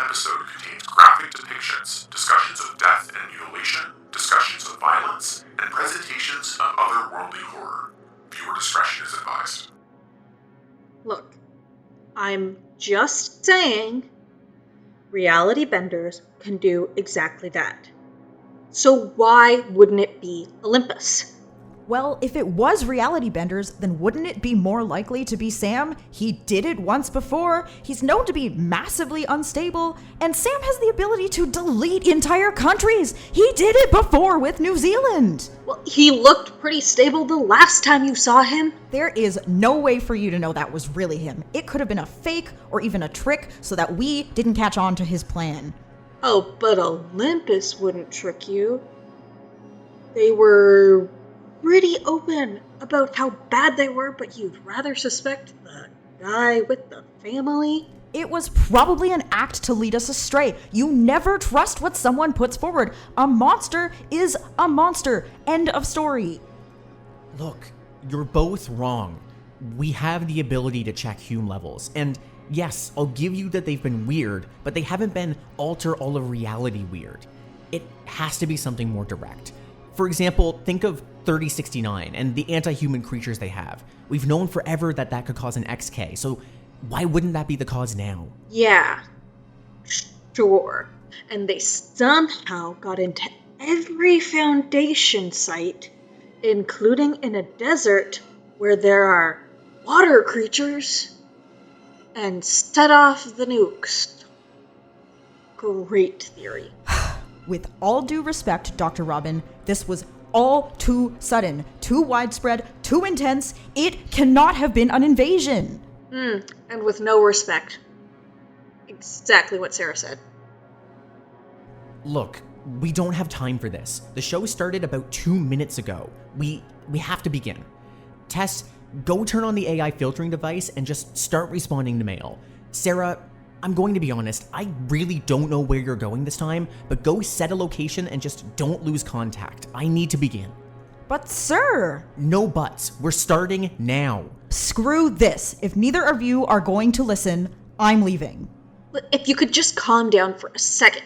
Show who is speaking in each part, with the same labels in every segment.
Speaker 1: episode contains graphic depictions, discussions of death and mutilation, discussions of violence, and presentations of otherworldly horror. Viewer discretion is advised.
Speaker 2: Look, I'm just saying, reality benders can do exactly that. So why wouldn't it be Olympus?
Speaker 3: Well, if it was reality benders, then wouldn't it be more likely to be Sam? He did it once before, he's known to be massively unstable, and Sam has the ability to delete entire countries! He did it before with New Zealand!
Speaker 2: Well, he looked pretty stable the last time you saw him.
Speaker 3: There is no way for you to know that was really him. It could have been a fake or even a trick so that we didn't catch on to his plan.
Speaker 2: Oh, but Olympus wouldn't trick you. They were pretty open about how bad they were, but you'd rather suspect the guy with the family?
Speaker 3: It was probably an act to lead us astray. You never trust what someone puts forward. A monster is a monster. End of story.
Speaker 4: Look, you're both wrong. We have the ability to check Hume levels, and yes, I'll give you that they've been weird, but they haven't been alter all of reality weird. It has to be something more direct. For example, think of 3069 and the anti-human creatures they have. We've known forever that that could cause an XK, so why wouldn't that be the cause now?
Speaker 2: Yeah, sure. And they somehow got into every Foundation site, including in a desert where there are water creatures, and set off the nukes. Great theory.
Speaker 3: With all due respect, Dr. Robin, this was all too sudden, too widespread, too intense. It cannot have been an invasion.
Speaker 2: And with no respect. Exactly what Sera said.
Speaker 4: Look, we don't have time for this. The show started about 2 minutes ago. We have to begin. Tess, go turn on the AI filtering device and just start responding to mail. Sera, I'm going to be honest, I really don't know where you're going this time, but go set a location and just don't lose contact. I need to begin.
Speaker 3: But sir!
Speaker 4: No buts. We're starting now.
Speaker 3: Screw this. If neither of you are going to listen, I'm leaving.
Speaker 2: If you could just calm down for a second.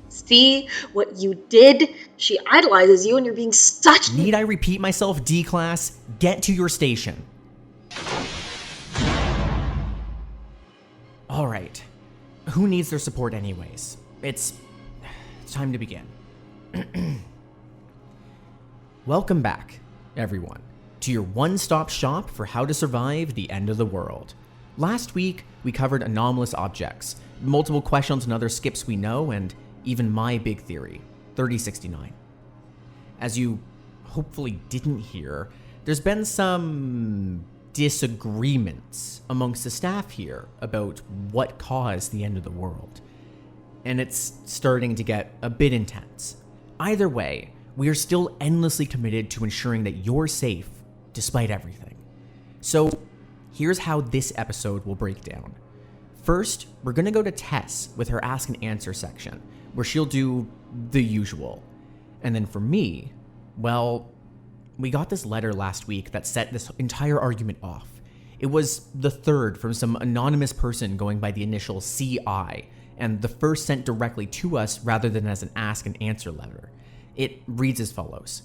Speaker 2: See what you did? She idolizes you and you're being such...
Speaker 4: Need I repeat myself, D-Class? Get to your station. Alright. Who needs their support anyways? It's time to begin. Welcome back, everyone, to your one-stop shop for how to survive the end of the world. Last week, we covered anomalous objects, multiple questions and other skips we know, and even my big theory, 3069. As you hopefully didn't hear, there's been some disagreements amongst the staff here about what caused the end of the world. And it's starting to get a bit intense. Either way, we are still endlessly committed to ensuring that you're safe despite everything. So here's how this episode will break down. First, we're going to go to Tess with her ask and answer section, where she'll do the usual. And then for me, well, we got this letter last week that set this entire argument off. It was the third from some anonymous person going by the initial CI, and the first sent directly to us rather than as an ask and answer letter. It reads as follows: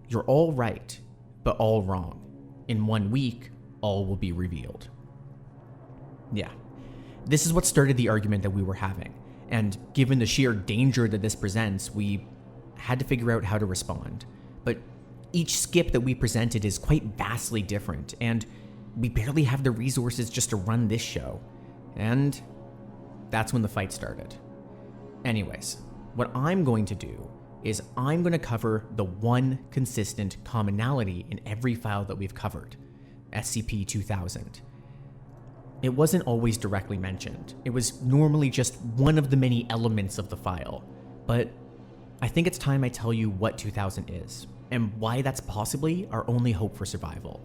Speaker 4: "You're all right, but all wrong. In 1 week, all will be revealed." Yeah, this is what started the argument that we were having, and given the sheer danger that this presents, we had to figure out how to respond. But each skip that we presented is quite vastly different, and we barely have the resources just to run this show. And that's when the fight started. Anyways, what I'm going to do is I'm going to cover the one consistent commonality in every file that we've covered, SCP-2000. It wasn't always directly mentioned. It was normally just one of the many elements of the file. But I think it's time I tell you what 2000 is, and why that's possibly our only hope for survival.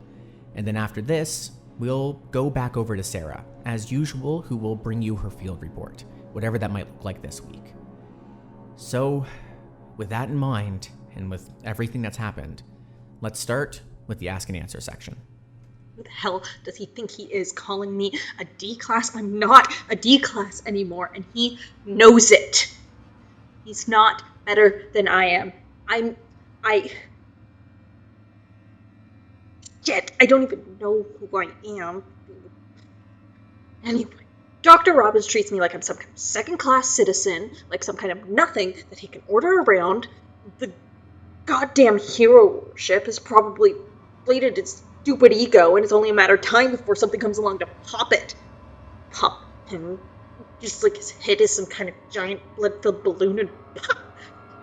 Speaker 4: And then after this, we'll go back over to Sera, as usual, who will bring you her field report, whatever that might look like this week. So, with that in mind, and with everything that's happened, let's start with the ask and answer section.
Speaker 2: Who the hell does he think he is, calling me a D-class? I'm not a D-class anymore, and he knows it. He's not better than I am. Shit, I don't even know who I am. Anyway, Dr. Robbins treats me like I'm some kind of second-class citizen, like some kind of nothing that he can order around. The goddamn hero worship has probably inflated its stupid ego, and it's only a matter of time before something comes along to pop it. Pop him. Just like his head is some kind of giant blood-filled balloon, and pop!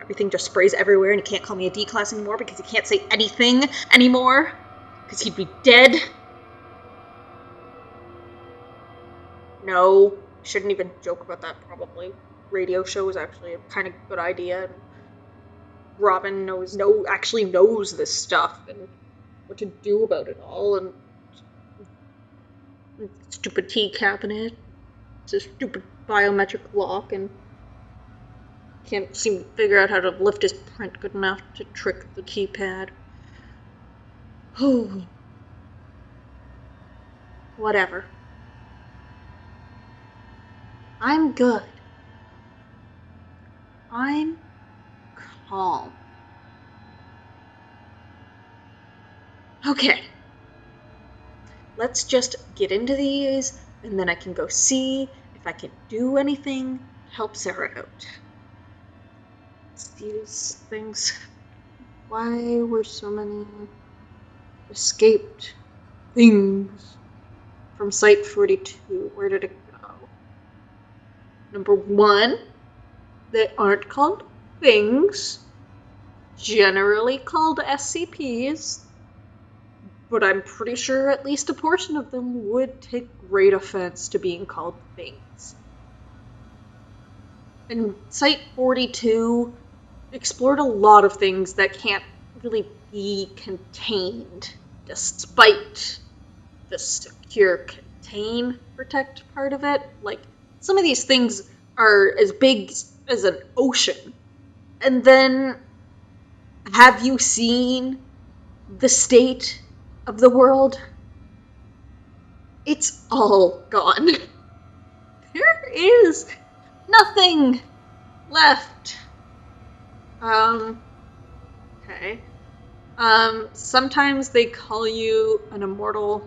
Speaker 2: Everything just sprays everywhere, and he can't call me a D-class anymore because he can't say anything anymore. Because he'd be dead. No, shouldn't even joke about that, probably. Radio show is actually a kind of good idea. Robin actually knows this stuff and what to do about it all, and stupid tea cabinet. It's a stupid biometric lock, and can't seem to figure out how to lift his print good enough to trick the keypad. Whatever. I'm good. I'm calm. Okay. Let's just get into these, and then I can go see if I can do anything to help Sera out. It's these things. Why were so many escaped things from Site 42? Where did it go? Number 1, they aren't called things, generally called SCPs, but I'm pretty sure at least a portion of them would take great offense to being called things. And Site 42 explored a lot of things that can't really be contained, despite the secure contain protect part of it. Like, some of these things are as big as an ocean. And then, have you seen the state of the world? It's all gone. There is nothing left. Okay. Sometimes they call you an immortal.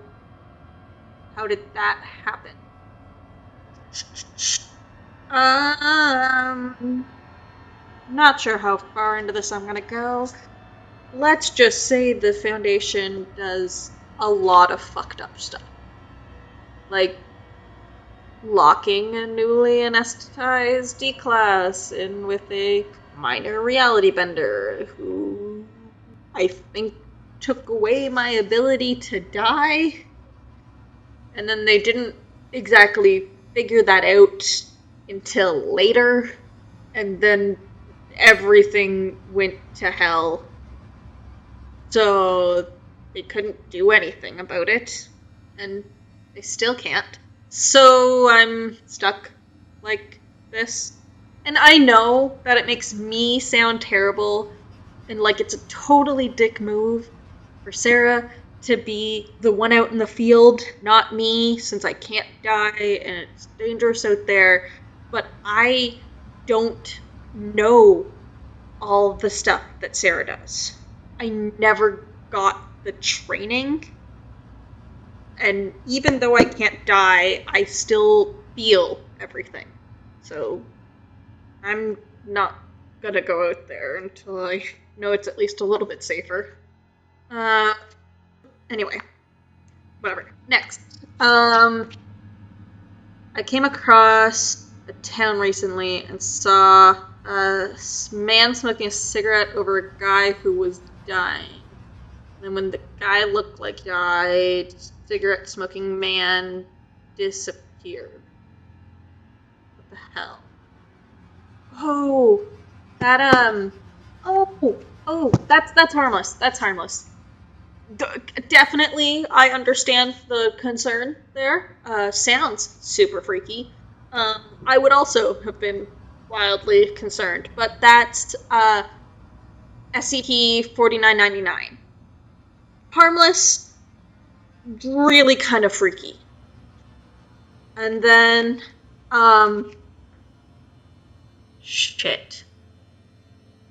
Speaker 2: How did that happen? Not sure how far into this I'm gonna go. Let's just say the Foundation does a lot of fucked up stuff. Like, locking a newly anesthetized D-class in with a minor reality bender who I think took away my ability to die. And then they didn't exactly figure that out until later. And then everything went to hell. So they couldn't do anything about it. And they still can't. So I'm stuck like this. And I know that it makes me sound terrible and like it's a totally dick move for Sera to be the one out in the field, not me, since I can't die and it's dangerous out there. But I don't know all the stuff that Sera does. I never got the training. And even though I can't die, I still feel everything. So I'm not gonna go out there until I know it's at least a little bit safer. Anyway. Whatever. Next. I came across a town recently and saw a man smoking a cigarette over a guy who was dying. And when the guy looked like he died, cigarette-smoking man disappeared. What the hell? Oh, that, that's harmless. That's harmless. Definitely, I understand the concern there. Sounds super freaky. I would also have been wildly concerned, but that's, SCP-2099. Harmless, really kind of freaky. And then, shit.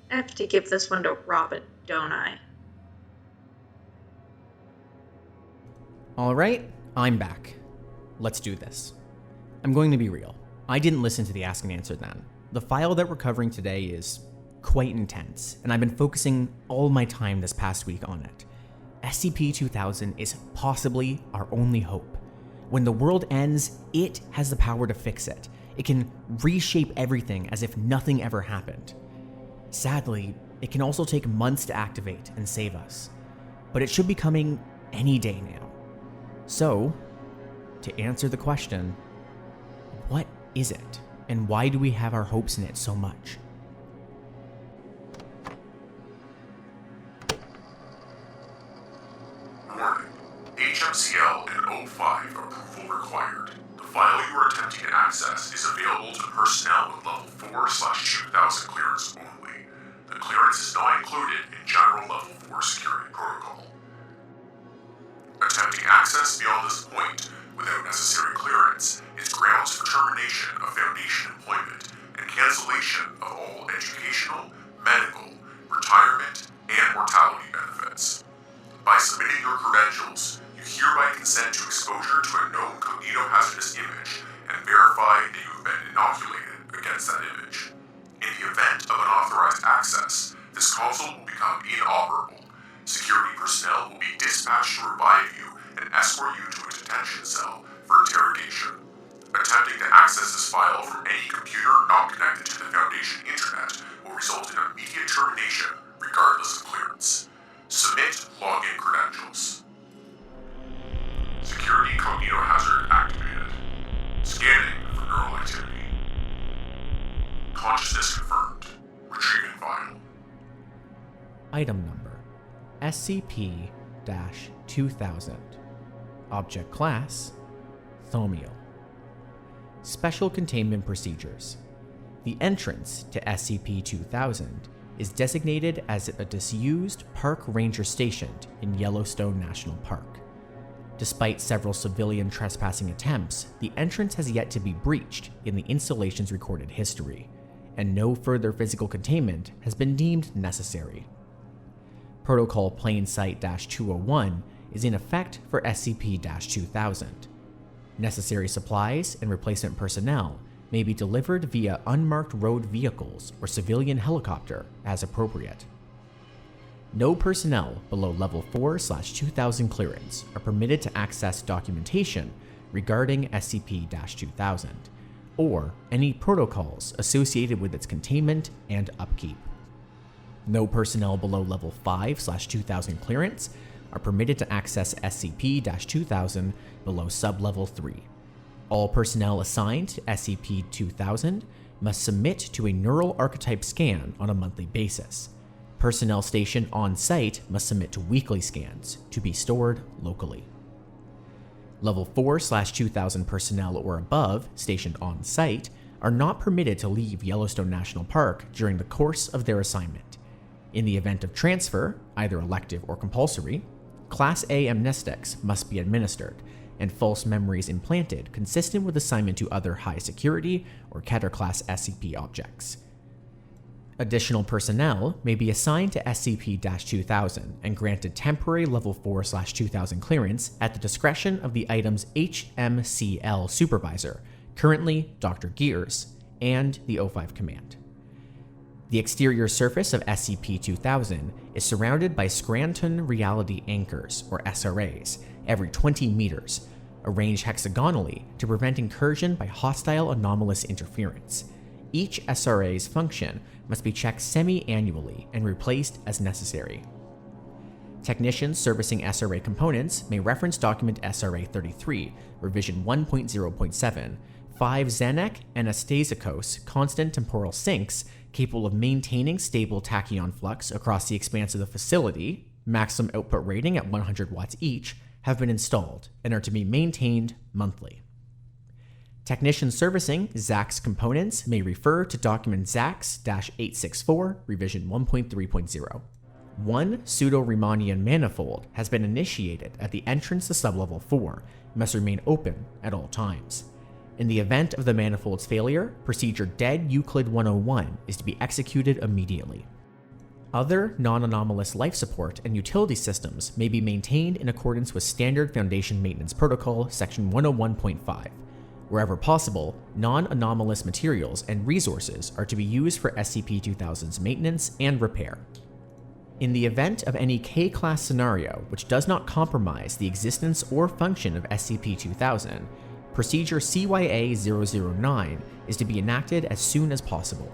Speaker 2: I have to give this one to Robin, don't I?
Speaker 4: Alright, I'm back. Let's do this. I'm going to be real. I didn't listen to the Ask and Answer then. The file that we're covering today is quite intense, and I've been focusing all my time this past week on it. SCP-2000 is possibly our only hope. When the world ends, it has the power to fix it. It can reshape everything as if nothing ever happened. Sadly, it can also take months to activate and save us. But it should be coming any day now. So, to answer the question, what is it? And why do we have our hopes in it so much?
Speaker 1: Warning. HMCL and 05 approval required. The file you are attempting to access is available to personnel with level 4/2000 clearance only. The clearance is not included in general level 4 security protocol. Attempting access beyond this point without necessary clearance is grounds for termination of Foundation employment and cancellation of all educational, medical, retirement, and mortality benefits. By submitting your credentials, you hereby consent to exposure to a known cognitohazardous image and verify that you have been inoculated against that image. In the event of unauthorized access, this console will become inoperable. Security personnel will be dispatched to revive you and escort you to a detention cell for interrogation. Attempting to access this file from any computer not connected to the Foundation internet will result in immediate termination, regardless of clearance. Submit login credentials. Security cognitohazard activated. Scanning for neural activity. Consciousness confirmed. Retrieving file.
Speaker 4: Item number SCP-2000. Object Class Thaumiel. Special Containment Procedures. The entrance to SCP-2000 is designated as a disused park ranger stationed in Yellowstone National Park. Despite several civilian trespassing attempts, the entrance has yet to be breached in the installation's recorded history, and no further physical containment has been deemed necessary. Protocol Plain Sight-201 is in effect for SCP-2000. Necessary supplies and replacement personnel may be delivered via unmarked road vehicles or civilian helicopter as appropriate. No personnel below level 4/2000 clearance are permitted to access documentation regarding SCP-2000 or any protocols associated with its containment and upkeep. No personnel below level 5/2000 clearance are permitted to access SCP-2000 below sublevel 3. All personnel assigned to SCP-2000 must submit to a neural archetype scan on a monthly basis. Personnel stationed on site must submit to weekly scans to be stored locally. Level 4/2000 personnel or above stationed on site are not permitted to leave Yellowstone National Park during the course of their assignment. In the event of transfer, either elective or compulsory, Class A amnestics must be administered, and false memories implanted consistent with assignment to other high security or Keter class SCP objects. Additional personnel may be assigned to SCP-2000 and granted temporary level 4/2000 clearance at the discretion of the item's HMCL supervisor, currently Dr. Gears, and the O5 command. The exterior surface of SCP-2000 is surrounded by Scranton Reality Anchors, or SRAs, every 20 meters, arranged hexagonally to prevent incursion by hostile anomalous interference. Each SRA's function must be checked semi-annually and replaced as necessary. Technicians servicing SRA components may reference document SRA 33, revision 1.0.7, 5 Xyank Anastasicos constant temporal sinks capable of maintaining stable tachyon flux across the expanse of the facility, maximum output rating at 100 watts each, have been installed and are to be maintained monthly. Technicians servicing ZAX components may refer to document ZAX-864, revision 1.3.0. One pseudo-Riemannian manifold has been initiated at the entrance to sublevel 4 and must remain open at all times. In the event of the manifold's failure, procedure Dead Euclid 101 is to be executed immediately. Other non-anomalous life support and utility systems may be maintained in accordance with Standard Foundation Maintenance Protocol Section 101.5. Wherever possible, non-anomalous materials and resources are to be used for SCP-2000's maintenance and repair. In the event of any K-class scenario which does not compromise the existence or function of SCP-2000, procedure CYA-009 is to be enacted as soon as possible.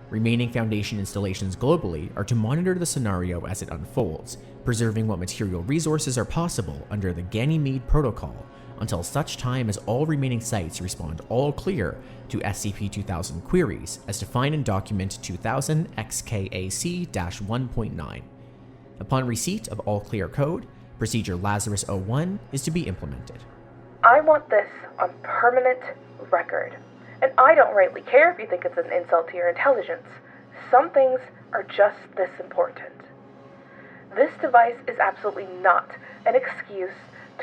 Speaker 4: Remaining Foundation installations globally are to monitor the scenario as it unfolds, preserving what material resources are possible under the Ganymede Protocol until such time as all remaining sites respond all clear to SCP-2000 queries as defined in Document 2000 XKAC-1.9. Upon receipt of all clear code, Procedure Lazarus-01 is to be implemented.
Speaker 5: I want this on permanent record. And I don't rightly care if you think it's an insult to your intelligence. Some things are just this important. This device is absolutely not an excuse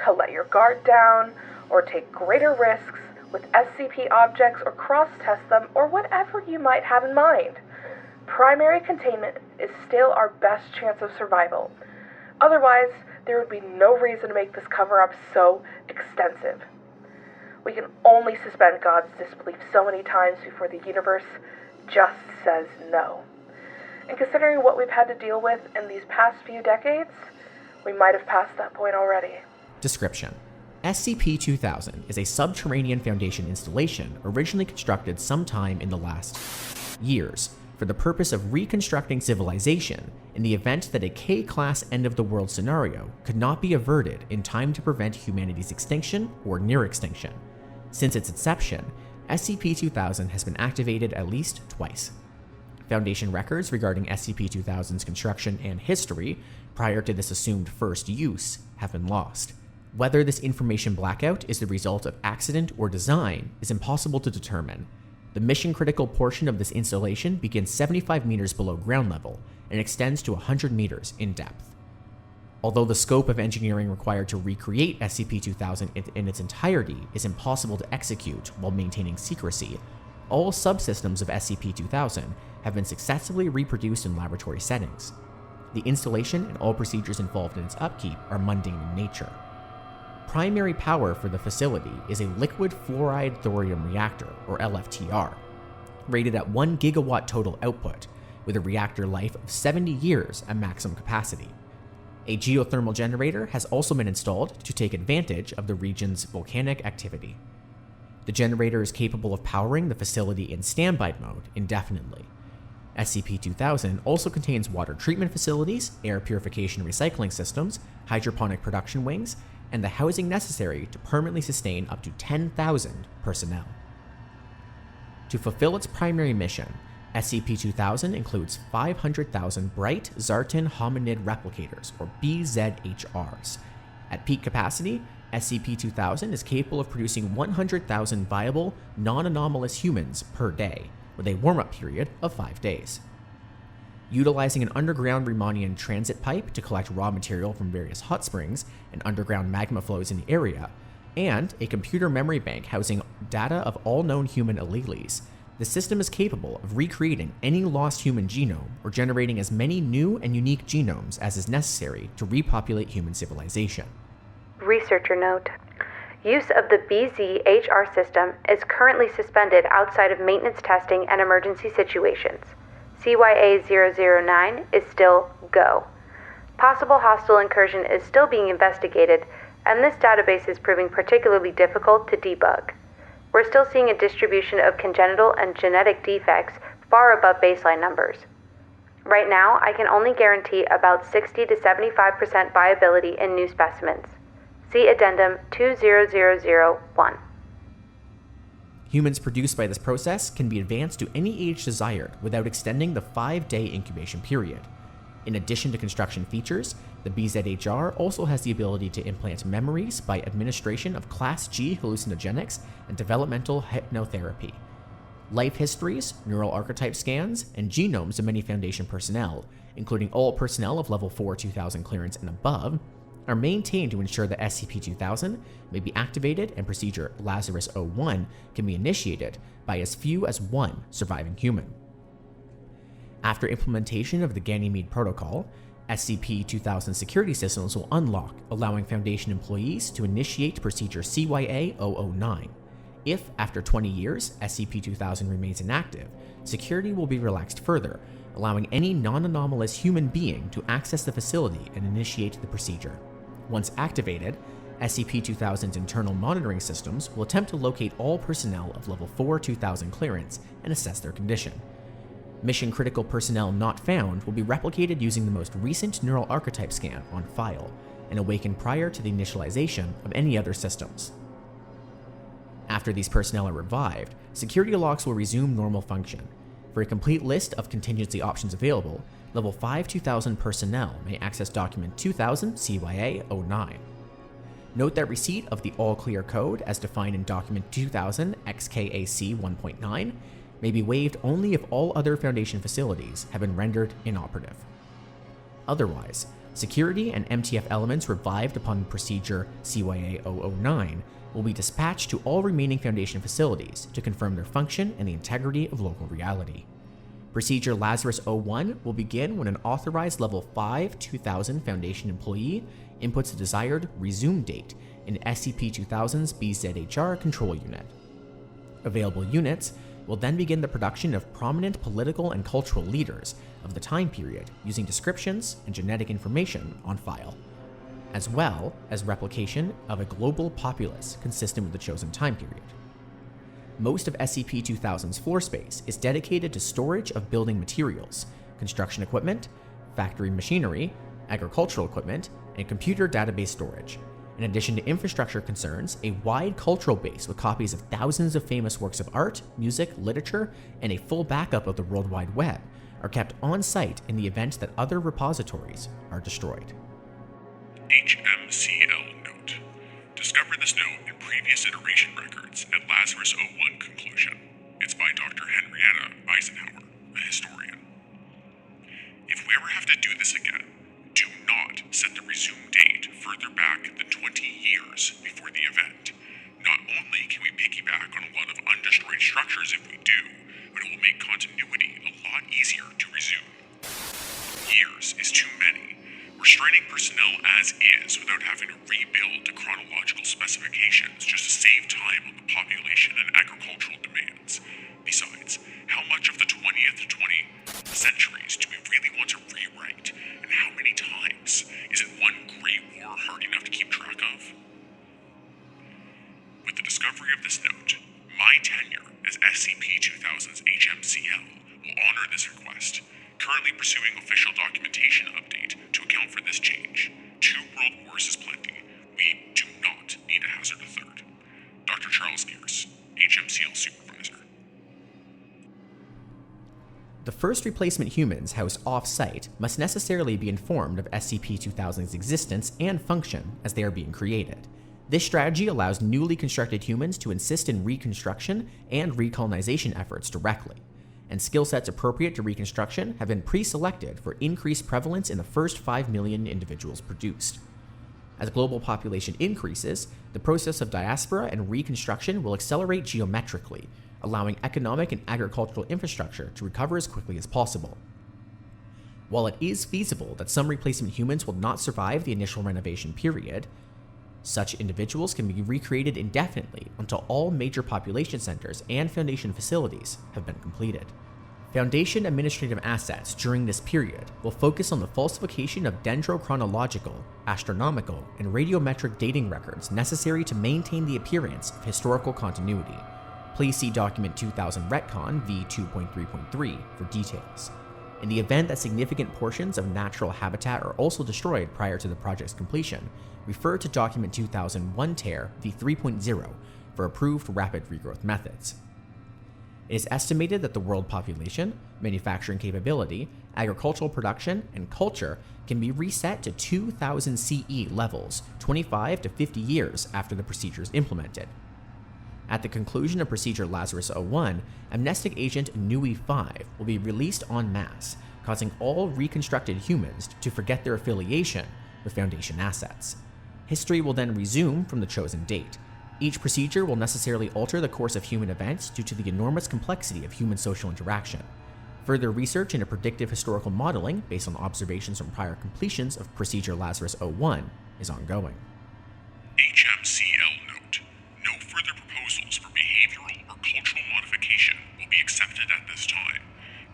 Speaker 5: to let your guard down or take greater risks with SCP objects or cross-test them or whatever you might have in mind. Primary containment is still our best chance of survival. Otherwise, there would be no reason to make this cover-up so extensive. We can only suspend God's disbelief so many times before the universe just says no. And considering what we've had to deal with in these past few decades, we might have passed that point already.
Speaker 4: Description: SCP-2000 is a subterranean Foundation installation originally constructed sometime in the last years for the purpose of reconstructing civilization in the event that a K-class end-of-the-world scenario could not be averted in time to prevent humanity's extinction or near extinction. Since its inception, SCP-2000 has been activated at least twice. Foundation records regarding SCP-2000's construction and history prior to this assumed first use have been lost. Whether this information blackout is the result of accident or design is impossible to determine. The mission-critical portion of this installation begins 75 meters below ground level and extends to 100 meters in depth. Although the scope of engineering required to recreate SCP-2000 in its entirety is impossible to execute while maintaining secrecy, all subsystems of SCP-2000 have been successfully reproduced in laboratory settings. The installation and all procedures involved in its upkeep are mundane in nature. Primary power for the facility is a liquid fluoride thorium reactor, or LFTR, rated at 1 gigawatt total output, with a reactor life of 70 years at maximum capacity. A geothermal generator has also been installed to take advantage of the region's volcanic activity. The generator is capable of powering the facility in standby mode indefinitely. SCP-2000 also contains water treatment facilities, air purification and recycling systems, hydroponic production wings, and the housing necessary to permanently sustain up to 10,000 personnel. To fulfill its primary mission, SCP-2000 includes 500,000 bright Zartan hominid replicators, or BZHRs. At peak capacity, SCP-2000 is capable of producing 100,000 viable, non-anomalous humans per day, with a warm-up period of 5 days. Utilizing an underground Riemannian transit pipe to collect raw material from various hot springs and underground magma flows in the area, and a computer memory bank housing data of all known human alleles, the system is capable of recreating any lost human genome or generating as many new and unique genomes as is necessary to repopulate human civilization.
Speaker 5: Researcher note: use of the BZHR system is currently suspended outside of maintenance testing and emergency situations. CYA-009 is still go. Possible hostile incursion is still being investigated, and this database is proving particularly difficult to debug. We're still seeing a distribution of congenital and genetic defects far above baseline numbers. Right now, I can only guarantee about 60 to 75% viability in new specimens. See Addendum 20001.
Speaker 4: Humans produced by this process can be advanced to any age desired without extending the 5-day incubation period. In addition to construction features, the BZHR also has the ability to implant memories by administration of Class G hallucinogenics and developmental hypnotherapy. life histories, neural archetype scans, and genomes of many Foundation personnel, including all personnel of Level 4 2000 clearance and above, are maintained to ensure that SCP-2000 may be activated and procedure Lazarus-01 can be initiated by as few as one surviving human. After implementation of the Ganymede Protocol, SCP-2000 security systems will unlock, allowing Foundation employees to initiate procedure CYA-009. If, after 20 years, SCP-2000 remains inactive, security will be relaxed further, allowing any non-anomalous human being to access the facility and initiate the procedure. Once activated, SCP-2000's internal monitoring systems will attempt to locate all personnel of Level 4 2000 clearance and assess their condition. Mission-critical personnel not found will be replicated using the most recent neural archetype scan on file and awakened prior to the initialization of any other systems. After these personnel are revived, security locks will resume normal function. For a complete list of contingency options available, Level 5 2000 personnel may access Document 2000 CYA-09. Note that receipt of the all-clear code as defined in Document 2000 XKAC 1.9 may be waived only if all other Foundation facilities have been rendered inoperative. Otherwise, security and MTF elements revived upon procedure CYA-009 will be dispatched to all remaining Foundation facilities to confirm their function and the integrity of local reality. Procedure Lazarus-01 will begin when an authorized Level 5 2000 Foundation employee inputs a desired resume date in SCP-2000's BZHR control unit. Available units will then begin the production of prominent political and cultural leaders of the time period using descriptions and genetic information on file, as well as replication of a global populace consistent with the chosen time period. Most of SCP-2000's floor space is dedicated to storage of building materials, construction equipment, factory machinery, agricultural equipment, and computer database storage. In addition to infrastructure concerns, a wide cultural base with copies of thousands of famous works of art, music, literature, and a full backup of the World Wide Web are kept on site in the event that other repositories are destroyed.
Speaker 1: HMCL note. Discover this note in previous iteration records at Lazarus-01 conclusion. It's by Dr. Henrietta Eisenhower, a historian. If we ever have to do this again, do not set the resume date further back than 20 years before the event. Not only can we piggyback on a lot of undestroyed structures if we do, but it will make continuity a lot easier to resume. Years is too many. Restraining personnel as is without having to rebuild to chronological specifications just to save time on the population and agricultural demands. Besides, how much of the 20th to 20th centuries do we really want to rewrite? And how many times? Is it one great war hard enough to keep track of? With the discovery of this note, my tenure as SCP-2000's HMCL will honor this request, currently pursuing official documentation update to account for this change. 2 world wars is plenty. We do not need a hazard a third. Dr. Charles Nears, HMCL Supervisor.
Speaker 4: The first replacement humans housed off-site must necessarily be informed of SCP-2000's existence and function as they are being created. This strategy allows newly constructed humans to assist in reconstruction and recolonization efforts directly, and skill sets appropriate to reconstruction have been pre-selected for increased prevalence in the first 5 million individuals produced. As global population increases, the process of diaspora and reconstruction will accelerate geometrically, allowing economic and agricultural infrastructure to recover as quickly as possible. While it is feasible that some replacement humans will not survive the initial renovation period, such individuals can be recreated indefinitely until all major population centers and Foundation facilities have been completed. Foundation administrative assets during this period will focus on the falsification of dendrochronological, astronomical, and radiometric dating records necessary to maintain the appearance of historical continuity. Please see Document 2000 Retcon V2.3.3 for details. In the event that significant portions of natural habitat are also destroyed prior to the project's completion, refer to Document 2001 Tear V3.0 for approved rapid regrowth methods. It is estimated that the world population, manufacturing capability, agricultural production, and culture can be reset to 2000 CE levels 25 to 50 years after the procedure is implemented. At the conclusion of Procedure Lazarus-01, Amnestic Agent Nui 5 will be released en masse, causing all reconstructed humans to forget their affiliation with Foundation assets. History will then resume from the chosen date. Each procedure will necessarily alter the course of human events due to the enormous complexity of human social interaction. Further research into predictive historical modeling based on observations from prior completions of Procedure Lazarus-01 is ongoing.
Speaker 1: HMCL note: no further proposals for behavioral or cultural modification will be accepted at this time.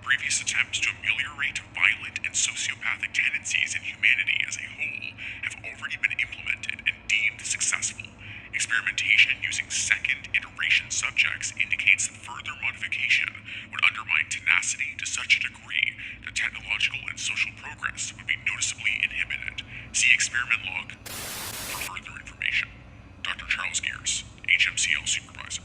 Speaker 1: Previous attempts to ameliorate violent and sociopathic tendencies in humanity as a whole have already been implemented and deemed successful. Experimentation using second iteration subjects indicates that further modification would undermine tenacity to such a degree that technological and social progress would be noticeably inhibited. See experiment log for further information. Dr. Charles Gears, HMCL Supervisor.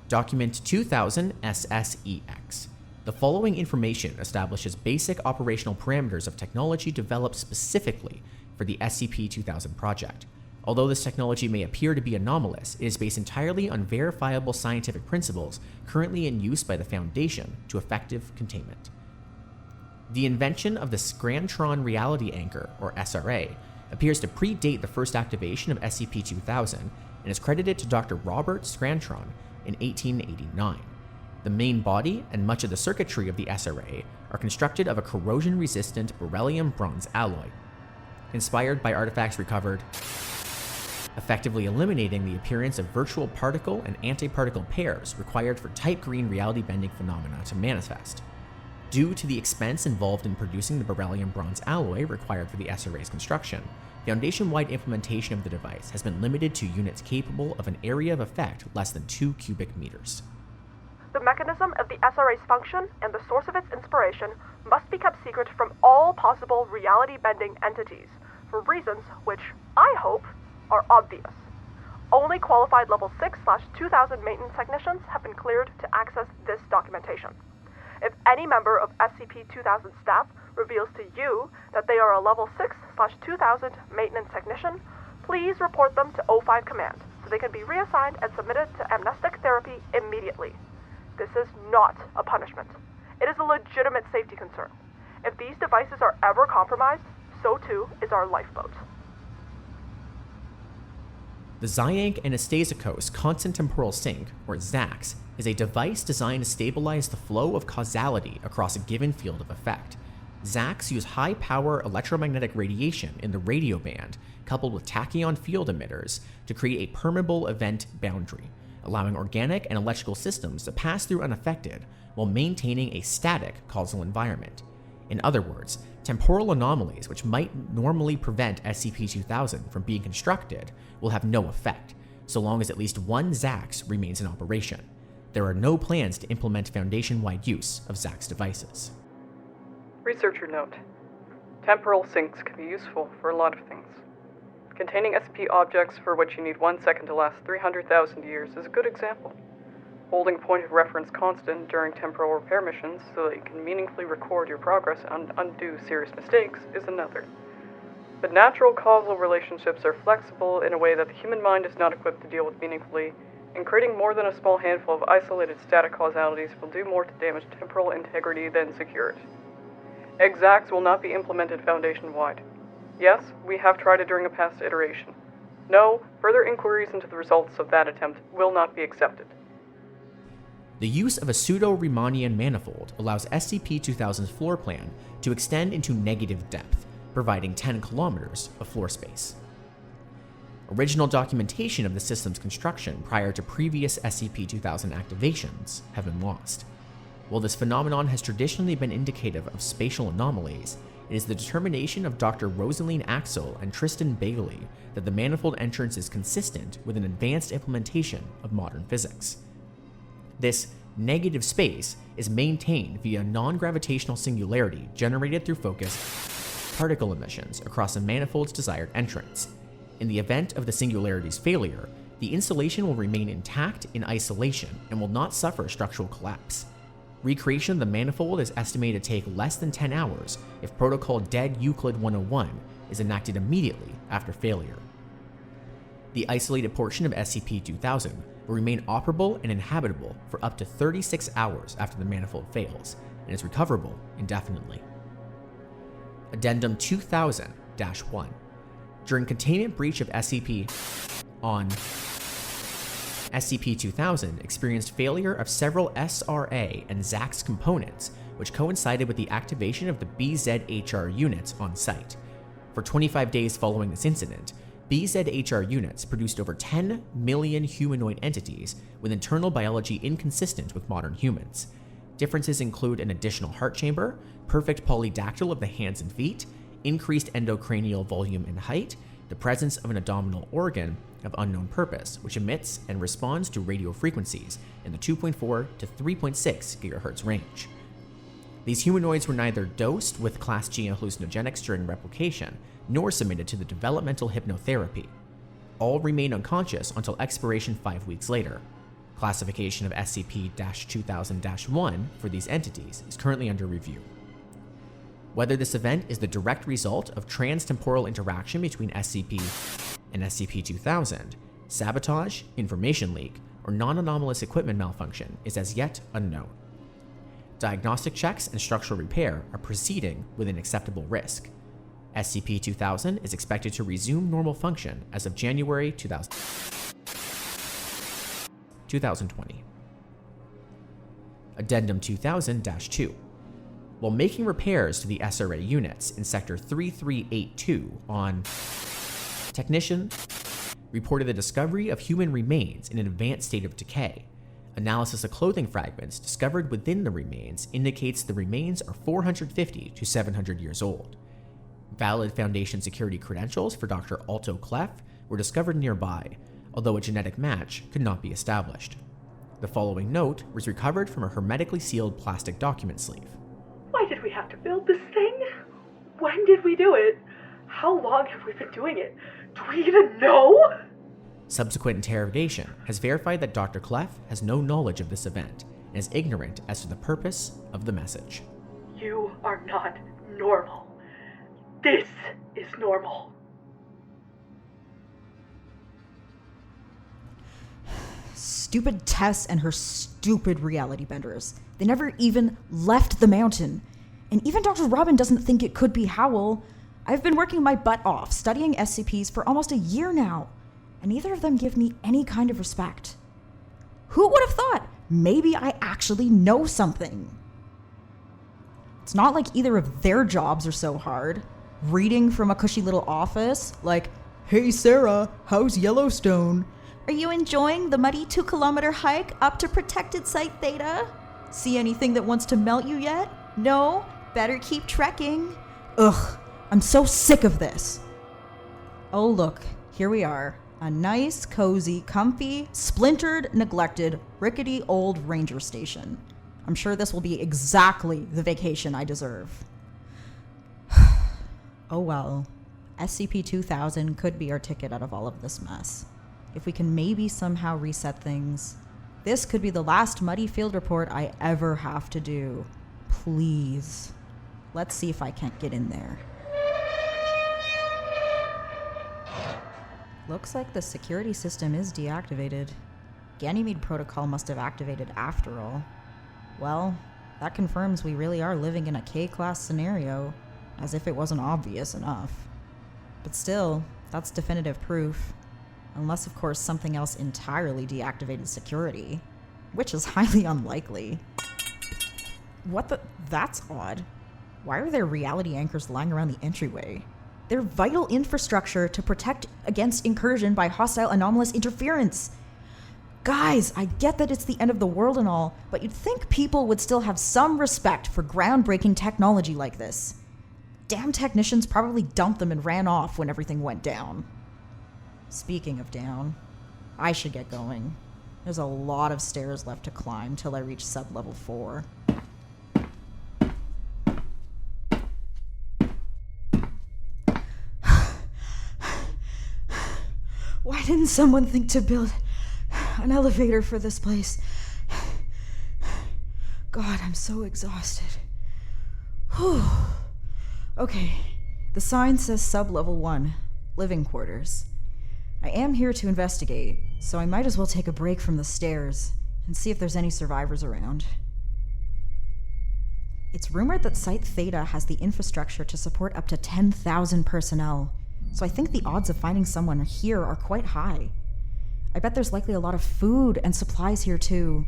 Speaker 4: Document 2000 SSEX. The following information establishes basic operational parameters of technology developed specifically for the SCP-2000 project. Although this technology may appear to be anomalous, it is based entirely on verifiable scientific principles currently in use by the Foundation to effective containment. The invention of the Scrantron Reality Anchor, or SRA, appears to predate the first activation of SCP-2000 and is credited to Dr. Robert Scrantron in 1889. The main body and much of the circuitry of the SRA are constructed of a corrosion-resistant beryllium bronze alloy, inspired by artifacts recovered, effectively eliminating the appearance of virtual particle and antiparticle pairs required for type green reality bending phenomena to manifest. Due to the expense involved in producing the beryllium bronze alloy required for the SRA's construction, Foundation-wide implementation of the device has been limited to units capable of an area of effect less than 2 cubic meters.
Speaker 5: The mechanism of the SRA's function and the source of its inspiration must be kept secret from all possible reality-bending entities, for reasons which, I hope, are obvious. Only qualified Level 6/2000 maintenance technicians have been cleared to access this documentation. If any member of SCP-2000 staff reveals to you that they are a Level 6/2000 maintenance technician, please report them to O5 Command so they can be reassigned and submitted to amnestic therapy immediately. This is not a punishment. It is a legitimate safety concern. If these devices are ever compromised, so too is our lifeboat.
Speaker 4: The Xyank Anastasicos Constant Temporal Sink, or XACS, is a device designed to stabilize the flow of causality across a given field of effect. XACS use high-power electromagnetic radiation in the radio band, coupled with tachyon field emitters, to create a permeable event boundary, allowing organic and electrical systems to pass through unaffected while maintaining a static causal environment. In other words, temporal anomalies which might normally prevent SCP-2000 from being constructed will have no effect, so long as at least one XACS remains in operation. There are no plans to implement Foundation-wide use of XACS devices.
Speaker 6: Researcher note: temporal sinks can be useful for a lot of things. Containing SCP objects for which you need 1 second to last 300,000 years is a good example. Holding point of reference constant during temporal repair missions so that you can meaningfully record your progress and undo serious mistakes is another. But natural causal relationships are flexible in a way that the human mind is not equipped to deal with meaningfully, and creating more than a small handful of isolated static causalities will do more to damage temporal integrity than secure it. XACS will not be implemented Foundation-wide. Yes, we have tried it during a past iteration. No, further inquiries into the results of that attempt will not be accepted.
Speaker 4: The use of a pseudo-Riemannian manifold allows SCP-2000's floor plan to extend into negative depth, providing 10 kilometers of floor space. Original documentation of the system's construction prior to previous SCP-2000 activations have been lost. While this phenomenon has traditionally been indicative of spatial anomalies, it is the determination of Dr. Rosaline Axel and Tristan Bailey that the manifold entrance is consistent with an advanced implementation of modern physics. This negative space is maintained via non-gravitational singularity generated through focused particle emissions across a manifold's desired entrance. In the event of the singularity's failure, the installation will remain intact in isolation and will not suffer structural collapse. Recreation of the manifold is estimated to take less than 10 hours if Protocol Dead Euclid 101 is enacted immediately after failure. The isolated portion of SCP-2000 will remain operable and inhabitable for up to 36 hours after the manifold fails, and is recoverable indefinitely. Addendum 2000-1. During containment breach of SCP on SCP-2000 experienced failure of several SRA and ZAX components, which coincided with the activation of the BZHR units on site. For 25 days following this incident, BZHR units produced over 10 million humanoid entities with internal biology inconsistent with modern humans. Differences include an additional heart chamber, perfect polydactyl of the hands and feet, increased endocranial volume and height, the presence of an abdominal organ of unknown purpose, which emits and responds to radio frequencies in the 2.4 to 3.6 GHz range. These humanoids were neither dosed with Class G hallucinogenics during replication, nor submitted to the developmental hypnotherapy. All remain unconscious until expiration 5 weeks later. Classification of SCP-2000-1 for these entities is currently under review. Whether this event is the direct result of trans-temporal interaction between SCP and SCP-2000, sabotage, information leak, or non-anomalous equipment malfunction is as yet unknown. Diagnostic checks and structural repair are proceeding with an acceptable risk. SCP-2000 is expected to resume normal function as of January 2020. Addendum 2000-2. While making repairs to the SRA units in Sector 3382 on, technician reported the discovery of human remains in an advanced state of decay. Analysis of clothing fragments discovered within the remains indicates the remains are 450 to 700 years old. Valid Foundation security credentials for Dr. Alto Clef were discovered nearby, although a genetic match could not be established. The following note was recovered from a hermetically sealed plastic document sleeve.
Speaker 5: Why did we have to build this thing? When did we do it? How long have we been doing it? Do we even know?
Speaker 4: Subsequent interrogation has verified that Dr. Clef has no knowledge of this event and is ignorant as to the purpose of the message.
Speaker 5: You are not normal. This is normal.
Speaker 3: Stupid Tess and her stupid reality benders. They never even left the mountain. And even Dr. Robin doesn't think it could be Howell. I've been working my butt off studying SCPs for almost a year now, and neither of them give me any kind of respect. Who would have thought? Maybe I actually know something. It's not like either of their jobs are so hard. Reading from a cushy little office, like, "Hey Sera, how's Yellowstone? Are you enjoying the muddy 2-kilometer hike up to protected site Theta? See anything that wants to melt you yet? No? Better keep trekking." Ugh, I'm so sick of this. Oh look, here we are. A nice, cozy, comfy, splintered, neglected, rickety old ranger station. I'm sure this will be exactly the vacation I deserve. Oh well, SCP-2000 could be our ticket out of all of this mess. If we can maybe somehow reset things, this could be the last muddy field report I ever have to do. Please. Let's see if I can't get in there. Looks like the security system is deactivated. Ganymede protocol must have activated after all. Well, that confirms we really are living in a K-class scenario, as if it wasn't obvious enough. But still, that's definitive proof. Unless, of course, something else entirely deactivated security, which is highly unlikely. What the? That's odd. Why are there reality anchors lying around the entryway? They're vital infrastructure to protect against incursion by hostile anomalous interference. Guys, I get that it's the end of the world and all, but you'd think people would still have some respect for groundbreaking technology like this. Damn technicians probably dumped them and ran off when everything went down. Speaking of down, I should get going. There's a lot of stairs left to climb till I reach sub-level 4. Why didn't someone think to build an elevator for this place? God, I'm so exhausted. Whew. Okay, the sign says sub-level 1, living quarters. I am here to investigate, so I might as well take a break from the stairs and see if there's any survivors around. It's rumored that Site Theta has the infrastructure to support up to 10,000 personnel, so I think the odds of finding someone here are quite high. I bet there's likely a lot of food and supplies here too.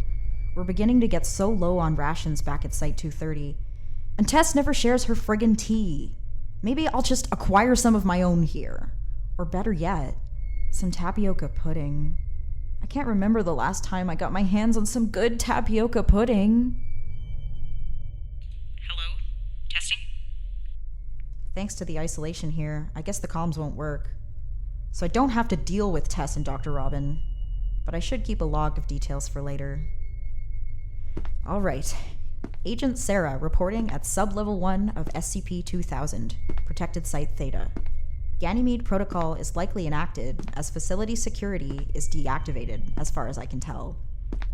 Speaker 3: We're beginning to get so low on rations back at Site 230. And Tess never shares her friggin' tea. Maybe I'll just acquire some of my own here. Or better yet, some tapioca pudding. I can't remember the last time I got my hands on some good tapioca pudding.
Speaker 7: Hello? Testing?
Speaker 3: Thanks to the isolation here, I guess the comms won't work. So I don't have to deal with Tess and Dr. Robin. But I should keep a log of details for later. Alright. Agent Sera reporting at Sub-Level 1 of SCP-2000, Protected Site Theta. Ganymede Protocol is likely enacted, as facility security is deactivated, as far as I can tell.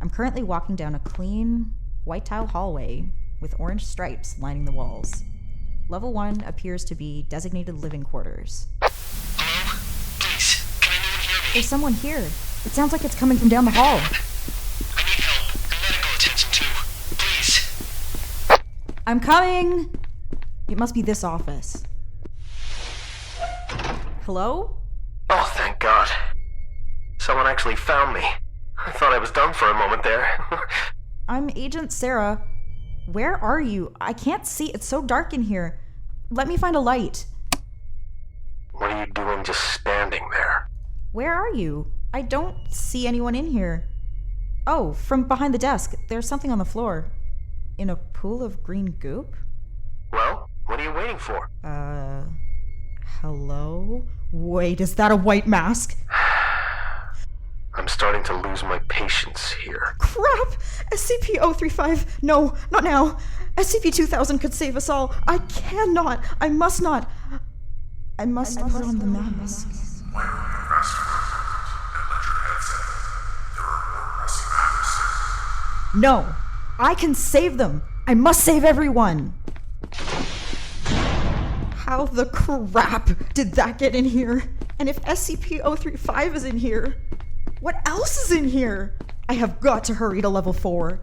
Speaker 3: I'm currently walking down a clean, white tile hallway with orange stripes lining the walls. Level 1 appears to be designated living quarters.
Speaker 7: Hello? Please, can anyone hear me?
Speaker 3: There's someone here. It sounds like it's coming from down the hall.
Speaker 7: I need help and medical attention too. Please.
Speaker 3: I'm coming! It must be this office. Hello?
Speaker 7: Oh, thank God. Someone actually found me. I thought I was done for a moment there.
Speaker 3: I'm Agent Sera. Where are you? I can't see. It's so dark in here. Let me find a light.
Speaker 7: What are you doing just standing there?
Speaker 3: Where are you? I don't see anyone in here. Oh, from behind the desk. There's something on the floor. In a pool of green goop?
Speaker 7: Well, what are you waiting for?
Speaker 3: Hello? Wait, is that a white mask?
Speaker 7: I'm starting to lose my patience here.
Speaker 3: Crap! SCP-035! No, not now! SCP-2000 could save us all! I cannot! I must not! I must put on the mask.
Speaker 1: Why don't you rest for a moment and let your head settle? There are more pressing matters.
Speaker 3: No! I can save them! I must save everyone! How the crap did that get in here? And if SCP-035 is in here, what else is in here? I have got to hurry to level 4.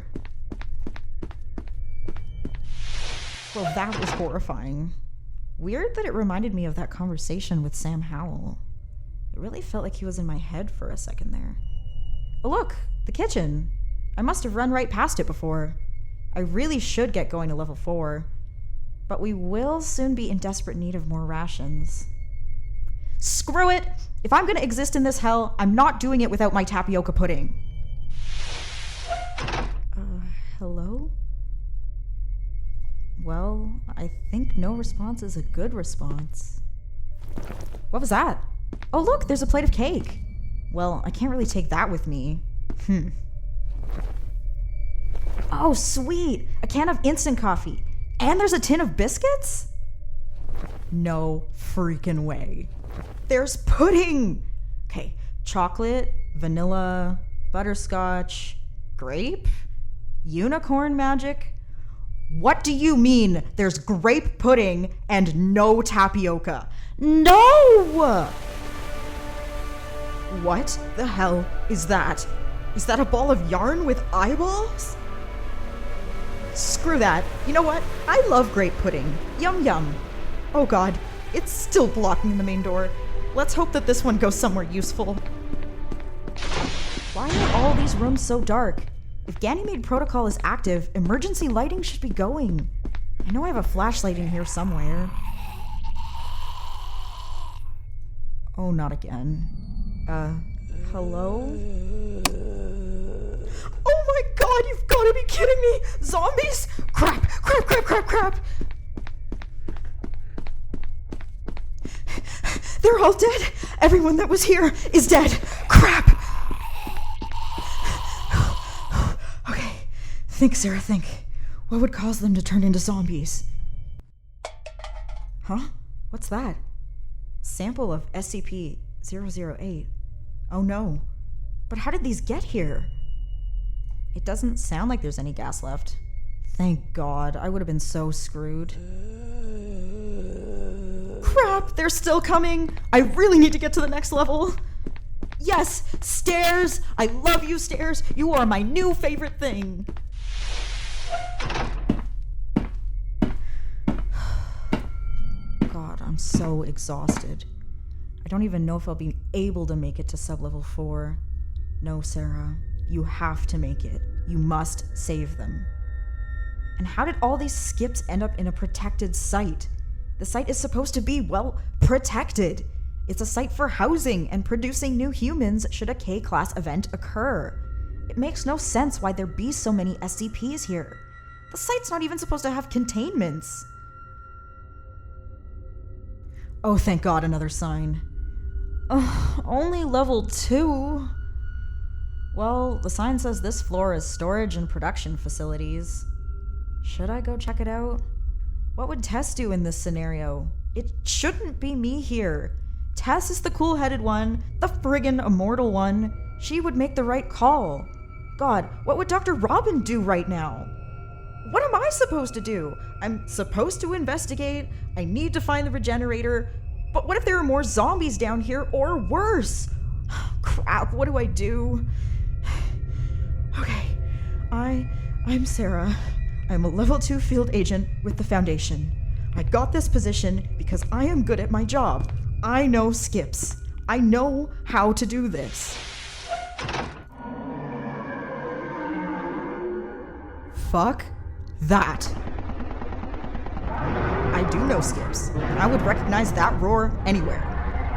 Speaker 3: Well, that was horrifying. Weird that it reminded me of that conversation with Sam Howell. It really felt like he was in my head for a second there. Oh look, the kitchen. I must have run right past it before. I really should get going to level 4. But we will soon be in desperate need of more rations. Screw it! If I'm gonna exist in this hell, I'm not doing it without my tapioca pudding. Hello? Well, I think no response is a good response. What was that? Oh look, there's a plate of cake. Well, I can't really take that with me. Oh, sweet! A can of instant coffee. And there's a tin of biscuits? No freaking way. There's pudding! Okay, chocolate, vanilla, butterscotch, grape, unicorn magic. What do you mean there's grape pudding and no tapioca? No! What the hell is that? Is that a ball of yarn with eyeballs? Screw that. You know what? I love grape pudding. Yum yum. Oh god, it's still blocking the main door. Let's hope that this one goes somewhere useful. Why are all these rooms so dark? If Ganymede Protocol is active, emergency lighting should be going. I know I have a flashlight in here somewhere. Oh, not again. Hello? Oh my god, you've gotta be kidding me! Zombies? Crap! Crap, crap, crap, crap! They're all dead! Everyone that was here is dead! Crap! Okay, think, Sera, think. What would cause them to turn into zombies? Huh? What's that? Sample of SCP-008. Oh no. But how did these get here? It doesn't sound like there's any gas left. Thank God, I would have been so screwed. Crap, they're still coming! I really need to get to the next level! Yes, stairs! I love you, stairs! You are my new favorite thing! God, I'm so exhausted. I don't even know if I'll be able to make it to sublevel 4. No, Sera. You have to make it. You must save them. And how did all these skips end up in a protected site? The site is supposed to be, well, protected. It's a site for housing and producing new humans should a K-class event occur. It makes no sense why there be so many SCPs here. The site's not even supposed to have containments. Oh, thank God, another sign. Only level 2. Well, the sign says this floor is storage and production facilities. Should I go check it out? What would Tess do in this scenario? It shouldn't be me here. Tess is the cool-headed one, the friggin' immortal one. She would make the right call. God, what would Dr. Robin do right now? What am I supposed to do? I'm supposed to investigate. I need to find the regenerator. But what if there are more zombies down here, or worse? Crap, what do I do? Okay, I'm Sera. I'm a level 2 field agent with the Foundation. I got this position because I am good at my job. I know skips. I know how to do this. Fuck that. I do know skips. I would recognize that roar anywhere.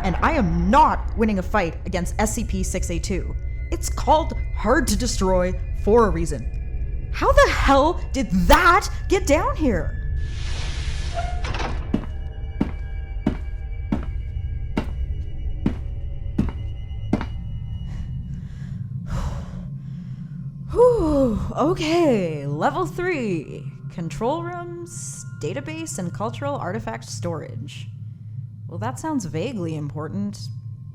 Speaker 3: And I am not winning a fight against SCP-682. It's called Hard to Destroy for a reason. How the hell did that get down here? Whew, okay, level 3. Control rooms, database, and cultural artifact storage. Well, that sounds vaguely important,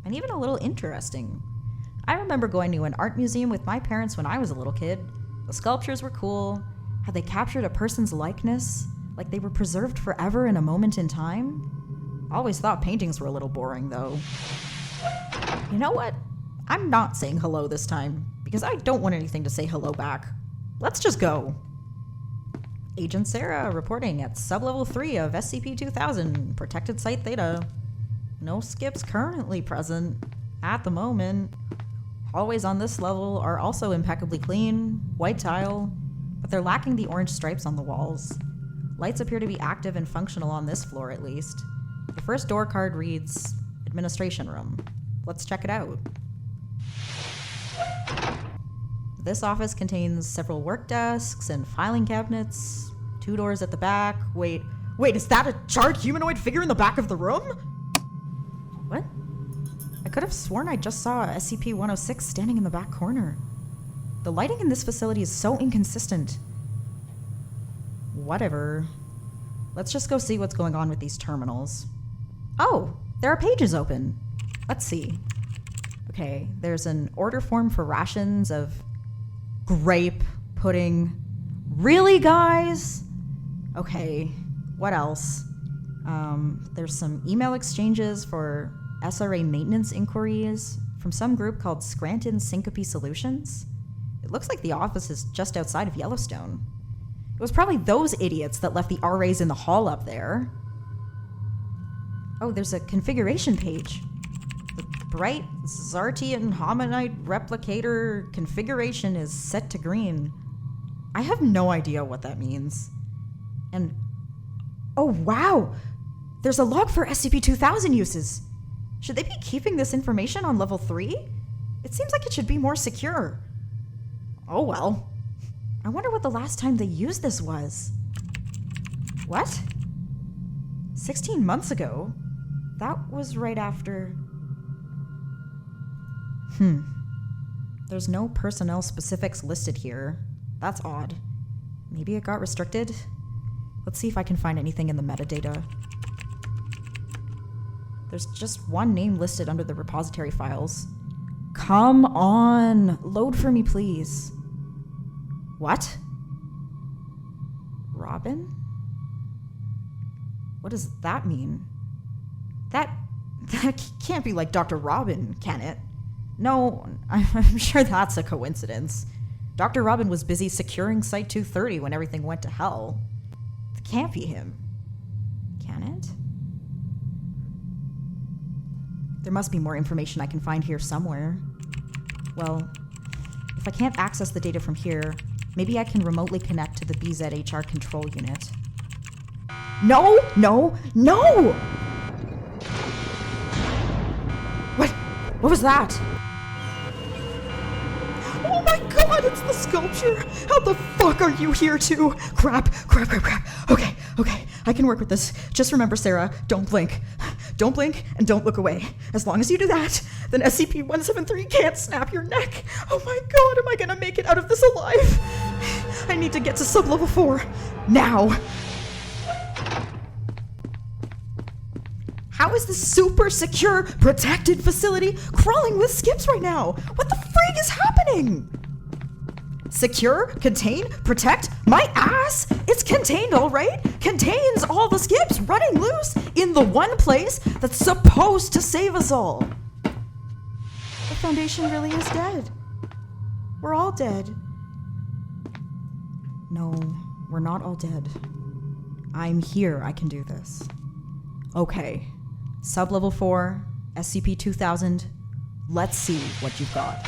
Speaker 3: and even a little interesting. I remember going to an art museum with my parents when I was a little kid. The sculptures were cool. Had they captured a person's likeness? Like they were preserved forever in a moment in time? Always thought paintings were a little boring, though. You know what? I'm not saying hello this time, because I don't want anything to say hello back. Let's just go. Agent Sera reporting at sublevel 3 of SCP-2000, protected site Theta. No skips currently present at the moment. Hallways on this level are also impeccably clean, white tile, but they're lacking the orange stripes on the walls. Lights appear to be active and functional on this floor at least. The first door card reads, Administration Room. Let's check it out. This office contains several work desks and filing cabinets, 2 doors at the back. Wait, is that a charred humanoid figure in the back of the room? What? I could have sworn I just saw SCP-106 standing in the back corner. The lighting in this facility is so inconsistent. Whatever. Let's just go see what's going on with these terminals. Oh, there are pages open. Let's see. Okay, there's an order form for rations of grape pudding. Really, guys? Okay, what else? There's some email exchanges for SRA maintenance inquiries from some group called Scranton Syncope Solutions. It looks like the office is just outside of Yellowstone. It was probably those idiots that left the RAs in the hall up there. Oh, there's a configuration page. The bright Zartian Hominite replicator configuration is set to green. I have no idea what that means. And, oh wow! There's a log for SCP-2000 uses. Should they be keeping this information on level 3? It seems like it should be more secure. Oh well. I wonder what the last time they used this was. What? 16 months ago? That was right after... There's no personnel specifics listed here. That's odd. Maybe it got restricted? Let's see if I can find anything in the metadata. There's just one name listed under the repository files. Come on! Load for me, please. What? Robin? What does that mean? That can't be like Dr. Robin, can it? No, I'm sure that's a coincidence. Dr. Robin was busy securing Site-230 when everything went to hell. It can't be him. Can it? There must be more information I can find here somewhere. Well, if I can't access the data from here, maybe I can remotely connect to the BZHR control unit. No! What was that? Oh my god, it's the sculpture! How the fuck are you here too? Crap. Okay, I can work with this. Just remember, Sera, don't blink. Don't blink and don't look away. As long as you do that, then SCP-173 can't snap your neck. Oh my god, am I gonna make it out of this alive? I need to get to sub-level 4. Now! How is this super secure, protected facility crawling with skips right now? What the frig is happening? Secure? Contain? Protect? My ass? It's contained, all right? Contains all the skips running loose in the one place that's supposed to save us all. The Foundation really is dead. We're all dead. No, we're not all dead. I'm here. I can do this. Okay. Sub-level 4, SCP-2000. Let's see what you've got.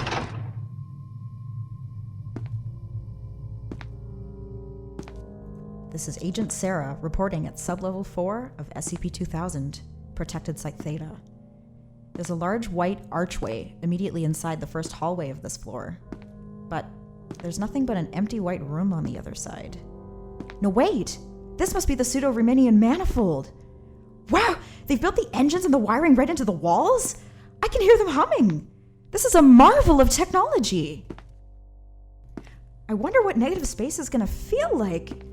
Speaker 3: This is Agent Sera reporting at Sub-level 4 of SCP-2000, Protected Site Theta. There's a large white archway immediately inside the first hallway of this floor. But there's nothing but an empty white room on the other side. No, wait! This must be the pseudo-Riemannian manifold! Wow! They've built the engines and the wiring right into the walls? I can hear them humming! This is a marvel of technology! I wonder what negative space is gonna feel like.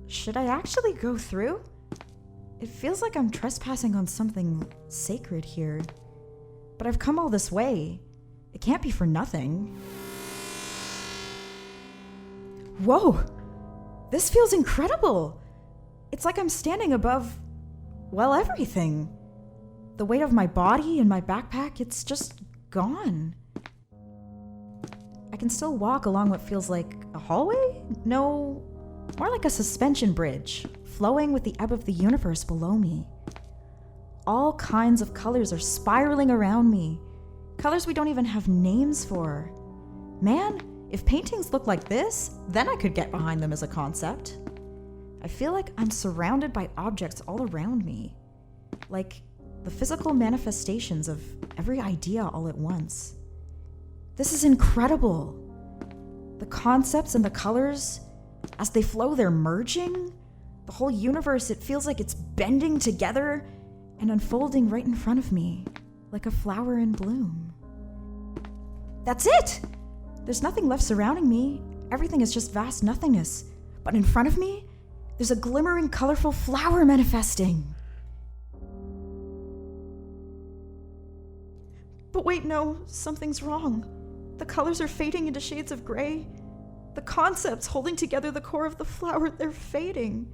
Speaker 3: Should I actually go through? It feels like I'm trespassing on something sacred here. But I've come all this way. It can't be for nothing. Whoa! This feels incredible! It's like I'm standing above, well, everything. The weight of my body and my backpack, it's just gone. I can still walk along what feels like a hallway? No, more like a suspension bridge, flowing with the ebb of the universe below me. All kinds of colors are spiraling around me. Colors we don't even have names for. Man, if paintings look like this, then I could get behind them as a concept. I feel like I'm surrounded by objects all around me. Like the physical manifestations of every idea all at once. This is incredible. The concepts and the colors, as they flow, they're merging. The whole universe, it feels like it's bending together and unfolding right in front of me, like a flower in bloom. That's it! There's nothing left surrounding me. Everything is just vast nothingness. But in front of me, there's a glimmering, colorful flower manifesting. But wait, no, something's wrong. The colors are fading into shades of gray. The concepts holding together the core of the flower, they're fading.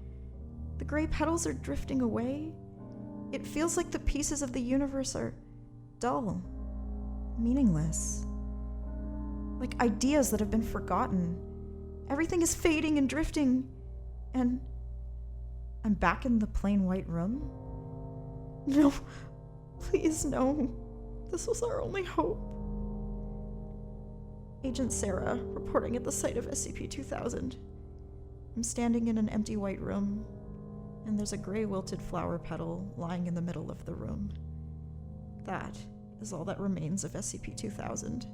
Speaker 3: The gray petals are drifting away. It feels like the pieces of the universe are dull, meaningless. Like ideas that have been forgotten. Everything is fading and drifting, and I'm back in the plain white room? No, please no. This was our only hope. Agent Sera, reporting at the site of SCP-2000. I'm standing in an empty white room, and there's a gray wilted flower petal lying in the middle of the room. That is all that remains of SCP-2000.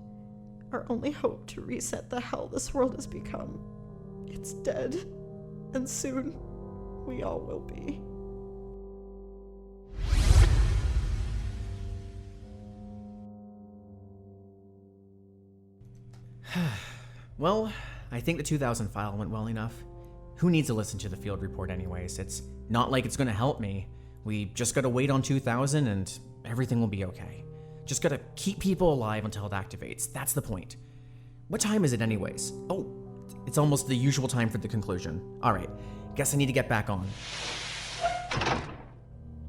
Speaker 3: Our only hope to reset the hell this world has become. It's dead, and soon we all will be.
Speaker 4: Well, I think the 2000 file went well enough. Who needs to listen to the field report anyways? It's not like it's gonna help me. We just gotta wait on 2000 and everything will be okay. Just gotta keep people alive until it activates. That's the point. What time is it anyways? Oh, it's almost the usual time for the conclusion. Alright, guess I need to get back on.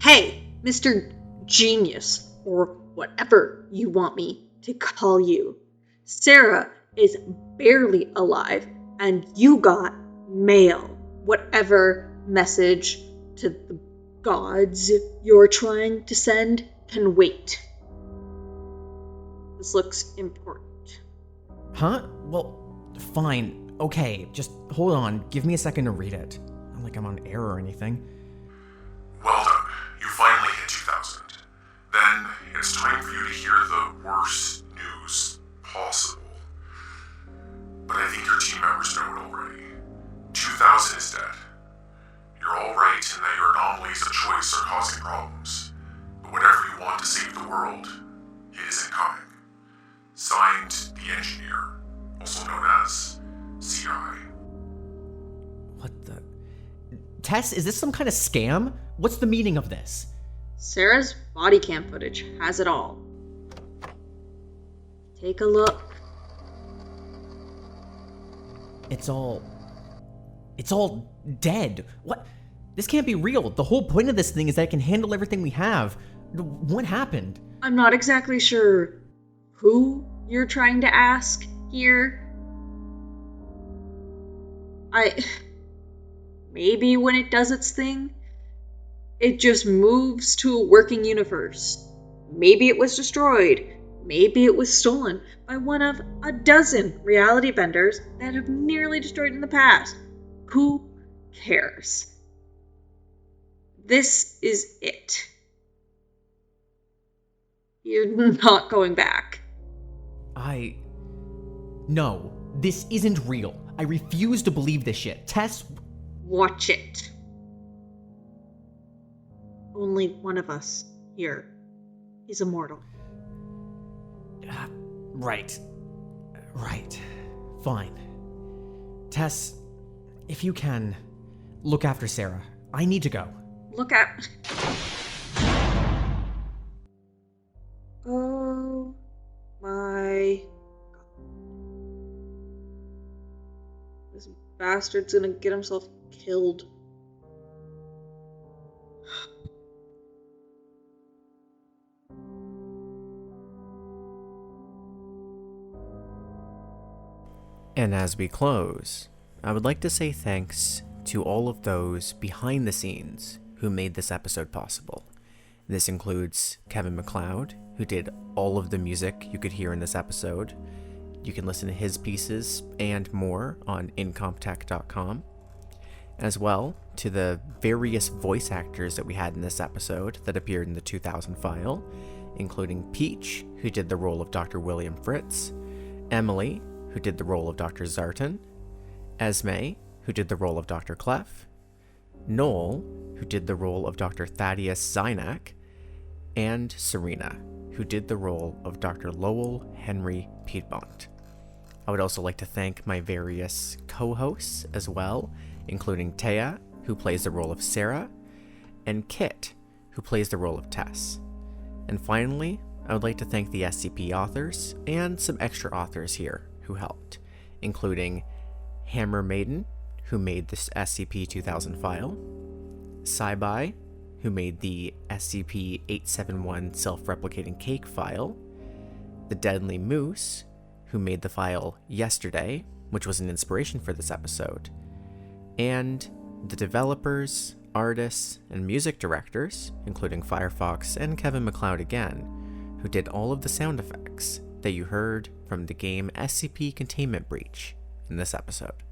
Speaker 2: Hey, Mr. Genius, or whatever you want me to call you. Sera is barely alive, and you got mail. Whatever message to the gods you're trying to send can wait. This looks important.
Speaker 4: Huh? Well, fine. Okay, just hold on. Give me a second to read it. Not like I'm on air or anything.
Speaker 1: Well done. You finally hit 2000. Then it's time for you to hear the worst news possible. But I think your team members know it already. 2000 is dead. You're all right in that your anomalies of choice are causing problems. But whatever you want to save the world, it isn't coming. Signed, the Engineer, also known as Seibai.
Speaker 4: What the? Tess, is this some kind of scam? What's the meaning of this?
Speaker 2: Sera's body cam footage has it all. Take a look.
Speaker 4: It's all dead. What? This can't be real. The whole point of this thing is that it can handle everything we have. What happened?
Speaker 2: I'm not exactly sure who you're trying to ask here. Maybe when it does its thing, it just moves to a working universe. Maybe it was destroyed. Maybe it was stolen by one of a dozen reality benders that have nearly destroyed in the past. Who cares? This is it. You're not going back.
Speaker 4: No, this isn't real. I refuse to believe this shit. Tess...
Speaker 2: Watch it. Only one of us here is immortal.
Speaker 4: Right. Fine. Tess, if you can, look after Sera. I need to go.
Speaker 2: Look at... Oh my God. This bastard's gonna get himself killed.
Speaker 8: And as we close, I would like to say thanks to all of those behind the scenes who made this episode possible. This includes Kevin MacLeod, who did all of the music you could hear in this episode. You can listen to his pieces and more on incomptech.com. As well, to the various voice actors that we had in this episode that appeared in the 2000 file, including Peach, who did the role of Dr. William Fritz, Emily, who did the role of Dr. Zartan, Esme, who did the role of Dr. Clef, Noel, who did the role of Dr. Thaddeus Xyank, and Serena, who did the role of Dr. Lowell Henry Piedmont. I would also like to thank my various co-hosts as well, including Taya, who plays the role of Sera, and Kit, who plays the role of Tess. And finally, I would like to thank the SCP authors and some extra authors here who helped, including HammerMaiden, who made this SCP-2000 file, Seibai, who made the SCP-871 self-replicating cake file, thedeadlymoose, who made the file Yesterday, which was an inspiration for this episode, and the developers, artists, and music directors, including FireFox and Kevin MacLeod again, who did all of the sound effects that you heard from the game SCP Containment Breach in this episode.